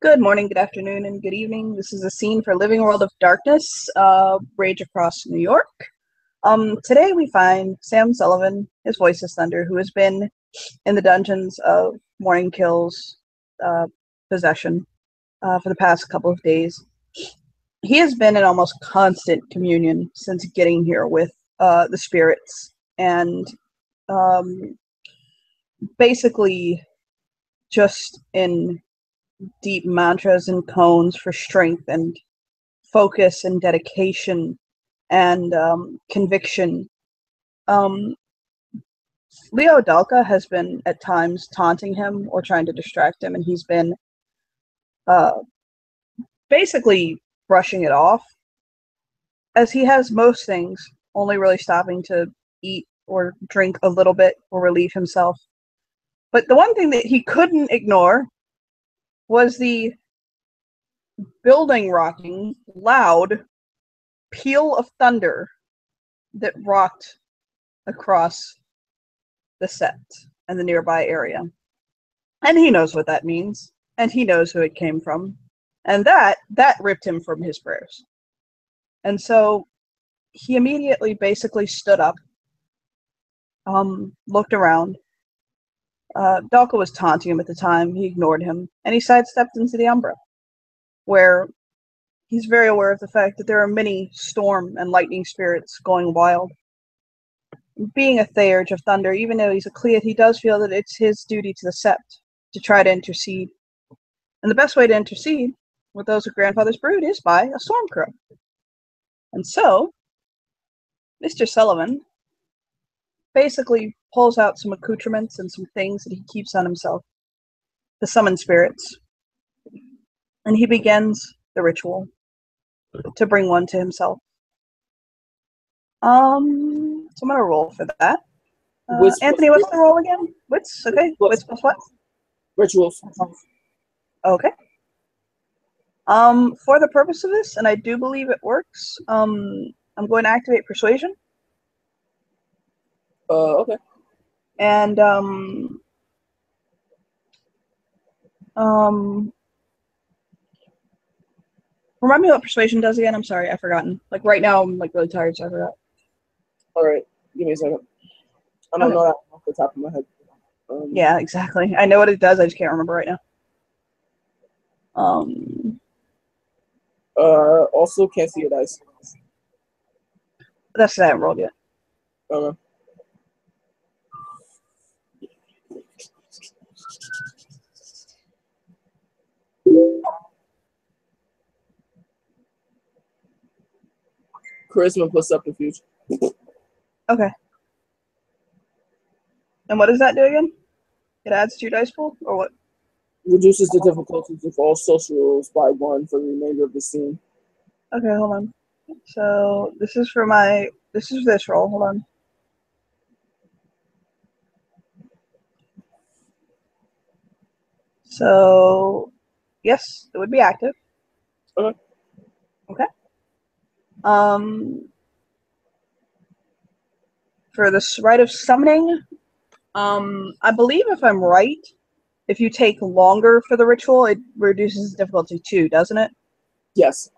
Good morning, good afternoon, and good evening. This is a scene for Living World of Darkness, Rage Across New York. Today we find Sam Sullivan, his voice is Thunder, who has been in the dungeons of Morning Kill's possession for the past couple of days. He has been in almost constant communion since getting here with the spirits, and basically just in deep mantras and tones for strength and focus and dedication and conviction. Leo Dalka has been at times taunting him or trying to distract him, and he's been basically brushing it off, as he has most things, only really stopping to eat or drink a little bit or relieve himself. But the one thing that he couldn't ignore was the building rocking, loud peal of thunder that rocked across the set and the nearby area. And he knows what that means, and he knows who it came from. And that ripped him from his prayers. And so he immediately basically stood up, looked around. Dalka was taunting him at the time. He ignored him, and he sidestepped into the Umbra, where he's very aware of the fact that there are many storm and lightning spirits going wild. Being a Theurge of Thunder, even though he's a Cleat, he does feel that it's his duty to the Sept to try to intercede. And the best way to intercede with those of Grandfather's Brood is by a Stormcrow. And so, Mr. Sullivan basically pulls out some accoutrements and some things that he keeps on himself to summon spirits. And he begins the ritual to bring one to himself. So I'm going to roll for that. Anthony, what's the roll again? Wits? Okay. Wits plus what? Rituals. Okay. For the purpose of this, and I do believe it works, I'm going to activate Persuasion. Okay. And remind me what Persuasion does again. I'm sorry, I've forgotten. Like right now, I'm like really tired, so I forgot. All right, give me a second. I don't know that off the top of my head. Yeah, exactly. I know what it does. I just can't remember right now. Also can't see your dice. That's I haven't rolled yet. Okay. Charisma plus subterfuge. Okay. And what does that do again? It adds to your dice pool, or what? Reduces the difficulties of all social rules by 1 for the remainder of the scene. Okay, hold on. So this is for this roll. Hold on. So yes, it would be active. Okay. Okay. For this rite of summoning, I believe if I'm right, if you take longer for the ritual, it reduces the difficulty too, doesn't it? Yes.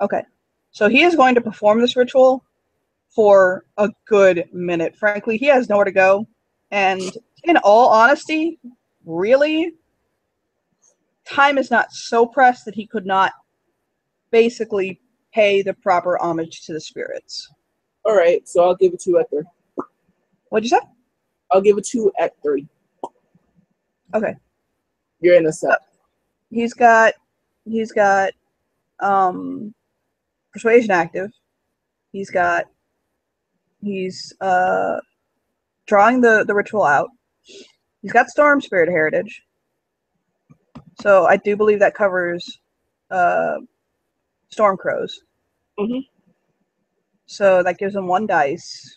Okay. So he is going to perform this ritual for a good minute. Frankly, he has nowhere to go. And in all honesty, really, time is not so pressed that he could not basically pay the proper homage to the spirits. All right, so I'll give it 2 at 3. What'd you say? I'll give it 2 at 3. Okay. You're in a set. He's got Persuasion active. He's drawing the ritual out. He's got Storm Spirit Heritage. So I do believe that covers Storm Crows. Mm-hmm. So that gives him 1 dice.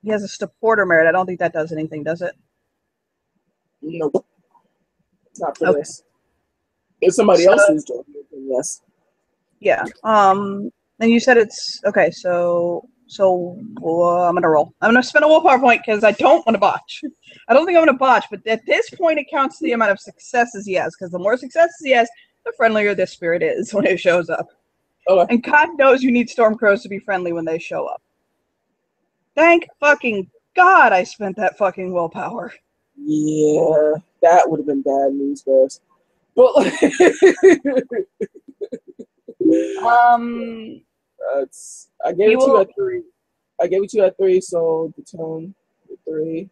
He has a supporter merit. I don't think that does anything, does it? Nope. Not for this. If somebody else is doing it, then yes. Yeah. And you said it's okay. So So I'm gonna roll. I'm gonna spend a willpower point because I don't want to botch. I don't think I'm gonna botch, but at this point, it counts the amount of successes he has. Because the more successes he has, the friendlier this spirit is when it shows up. Okay. And God knows you need storm crows to be friendly when they show up. Thank fucking God I spent that fucking willpower. Yeah, that would have been bad news, guys. But I gave it to you at 3. I gave it to you at 3, so the tone 3.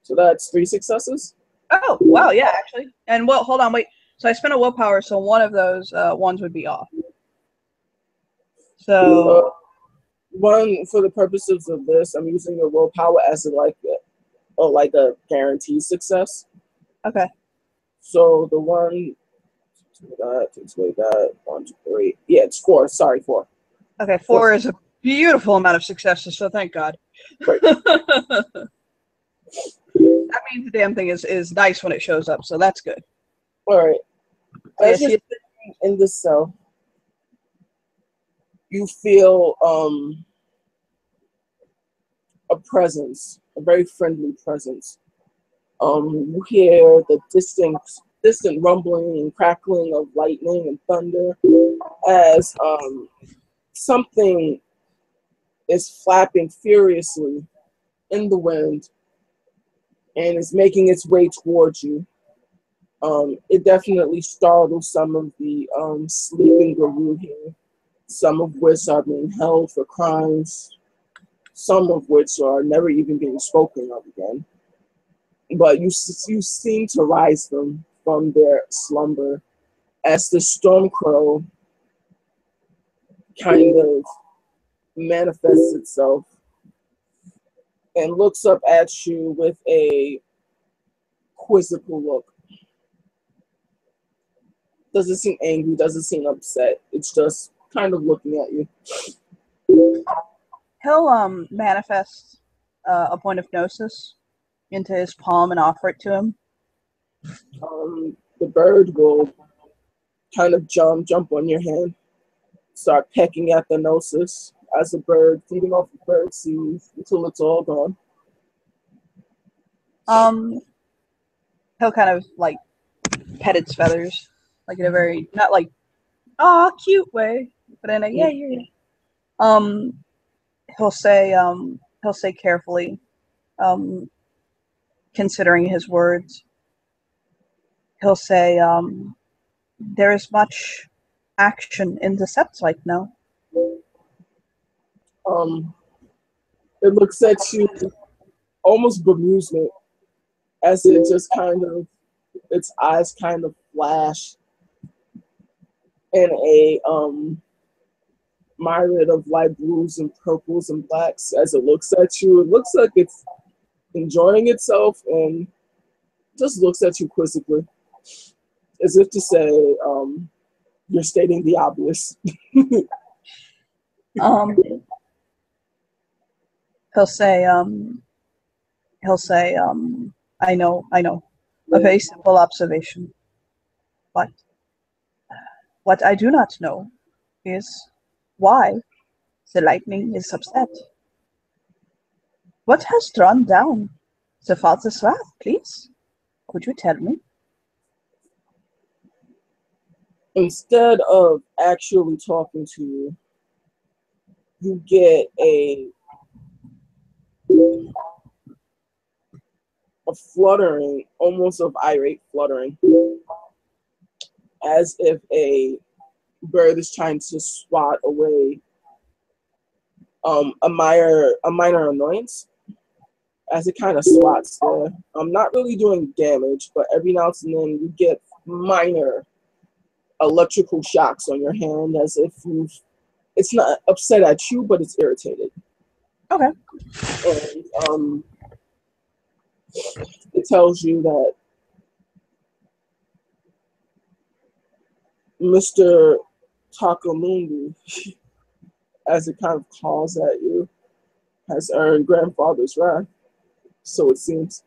So that's 3 successes. Oh wow, yeah, actually. And well, hold on, wait. So I spent a willpower, so one of those ones would be off. So one for the purposes of this, I'm using your willpower as like a guaranteed success. Okay. So the one takes away that 1, 2, 3. Yeah, it's 4. Sorry, 4. Okay, 4 is a beautiful amount of successes, so thank God. Right. That means the damn thing is nice when it shows up, so that's good. All right. As you're sitting in the cell, you feel a presence, a very friendly presence. You hear the distant rumbling and crackling of lightning and thunder as something is flapping furiously in the wind and is making its way towards you. It definitely startles some of the sleeping Garou here, some of which are being held for crimes, some of which are never even being spoken of again. But you seem to rise them from their slumber as the storm crow kind of manifests itself and looks up at you with a quizzical look. Doesn't seem angry, doesn't seem upset. It's just kind of looking at you. He'll manifest a point of gnosis into his palm and offer it to him. The bird will kind of jump on your hand, start pecking at the gnosis as a bird, feeding off the bird seed until it's all gone. He'll kind of like pet its feathers, like in a very not like cute way, but in a yeah. He'll say carefully, considering his words. He'll say, there is much action in the Septite now. It looks at you almost bemusement as it just kind of, its eyes kind of flash in a myriad of light blues and purples and blacks as it looks at you. It looks like it's enjoying itself and just looks at you quizzically, as if to say, you're stating the obvious. He'll say, I know, a very simple observation, but what I do not know is why the lightning is upset. What has drawn down the father's wrath, please? Could you tell me? Instead of actually talking to you, you get a fluttering, almost of irate fluttering, as if a bird is trying to swat away a minor annoyance, as it kind of swats there. Not really doing damage, but every now and then you get minor electrical shocks on your hand, as if it's not upset at you, but it's irritated. Okay. And it tells you that Mr. Takamungu, as it kind of calls at you, has earned grandfather's wrath. So it seems.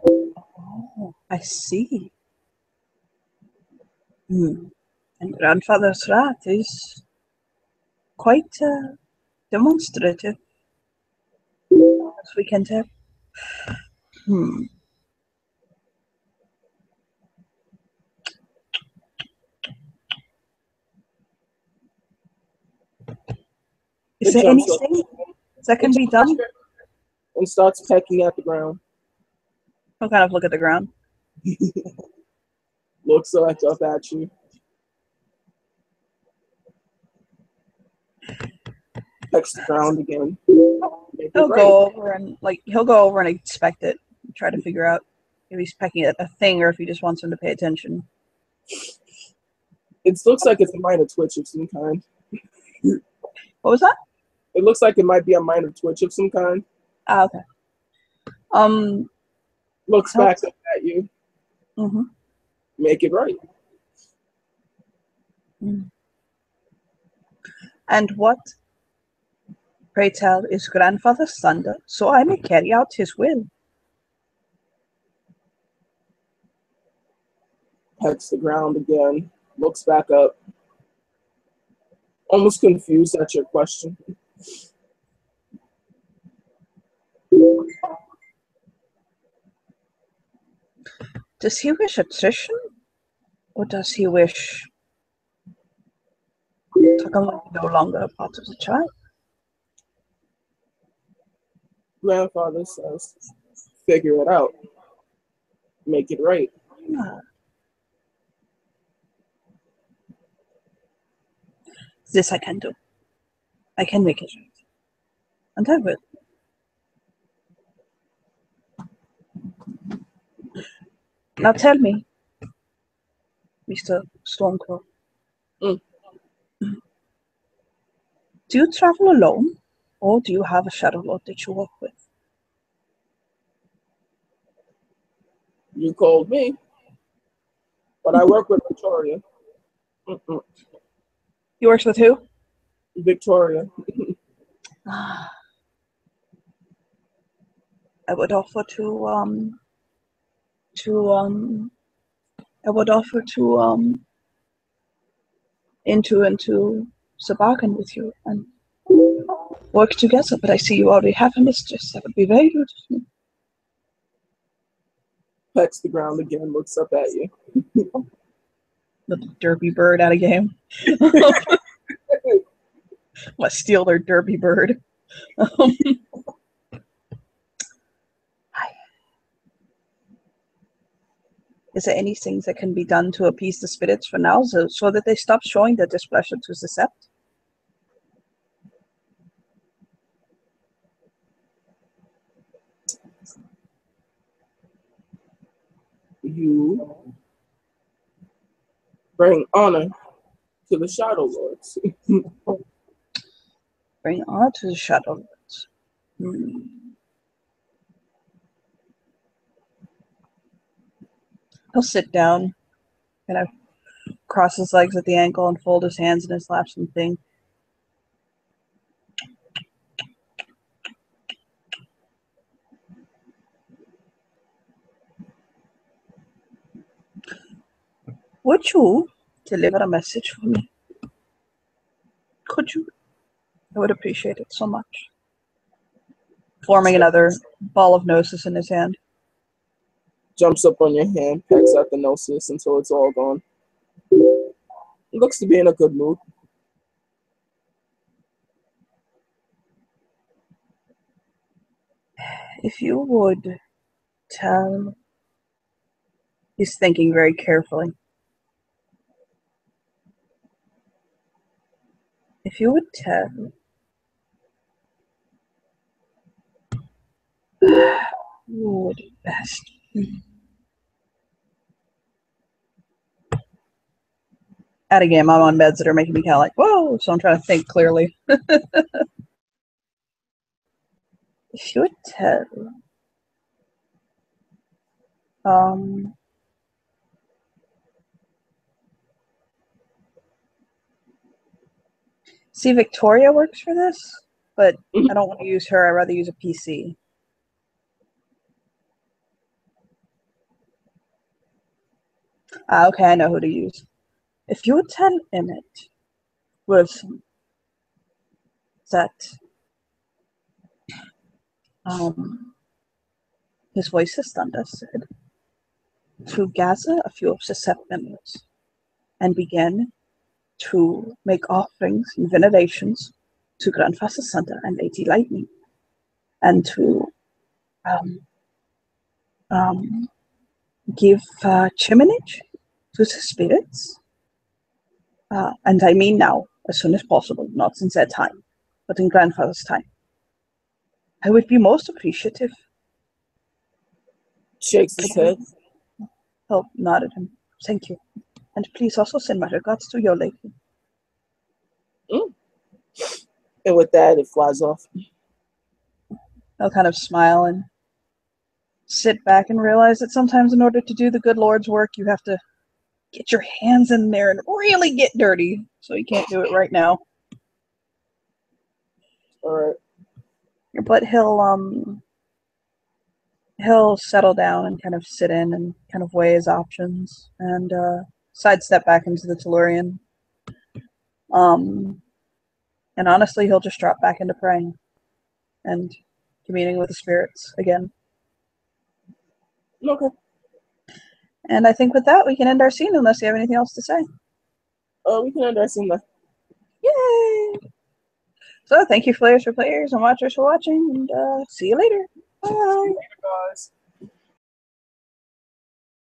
Oh, I see. And grandfather's wrath is quite demonstrative, as we can tell. Is there anything that can be done? And starts pecking at the ground. I'll kind of look at the ground. Looks like up at you. Pecks the ground again. He'll go over and inspect it, try to figure out if he's pecking at a thing or if he just wants him to pay attention. It looks like it's a minor twitch of some kind. What was that? It looks like it might be a minor twitch of some kind. Ah, okay. Looks back up at you. Mm-hmm. Make it right. And what, pray tell, is grandfather's thunder, so I may carry out his will? Pecks the ground again. Looks back up. Almost confused at your question. Does he wish attrition? Or does he wish Takamo no longer a part of the tribe? Grandfather says, figure it out. Make it right. Yeah. This I can do. I can make it right. And I will. Now tell me, Mr. Stormcrow. Do you travel alone, or do you have a Shadow Lord that you work with? You called me, but I work with Victoria. He works with who? Victoria. I would offer to into the bargain with you and work together, but I see you already have a mistress. That would be very good of me. Pecks the ground again, looks up at you. Little derpy bird out of game. Let's steal their derpy bird. Is there anything that can be done to appease the spirits for now, so that they stop showing their displeasure to the Sept? You bring honor to the Shadow Lords. Bring honor to the Shadow Lords. He'll sit down, kind of cross his legs at the ankle and fold his hands in his laps and think. Would you deliver a message for me? Could you? I would appreciate it so much. Forming another ball of gnosis in his hand. Jumps up on your hand, pecks at the gnosis until it's all gone. Looks to be in a good mood. If you would tell... He's thinking very carefully. If you would tell... who would best... At a game, I'm on meds that are making me kind of like, whoa, so I'm trying to think clearly. If you would tell... See, Victoria works for this, but I don't want to use her. I'd rather use a PC. Okay, I know who to use. If you would tell Emmett Wilson that his voice is thunder said to gather a few of the sept members and begin to make offerings and venerations to Grandfather Santa and Lady Lightning, and to give chiminage to the spirits. And I mean now, as soon as possible, not in their time, but in Grandfather's time. I would be most appreciative. Shakes his head. Oh, nodded him. Thank you. And please also send my regards to your lady. And with that, it flies off. I'll kind of smile and sit back and realize that sometimes in order to do the good Lord's work, you have to get your hands in there and really get dirty. So you can't do it right now. All right. But he'll settle down and kind of sit in and kind of weigh his options and sidestep back into the Tellurian. And honestly, he'll just drop back into praying and communing with the spirits again. Okay. And I think with that, we can end our scene unless you have anything else to say. We can end our scene there. Yay! So thank you, players, for players, and watchers for watching, and see you later. Bye! Later, guys.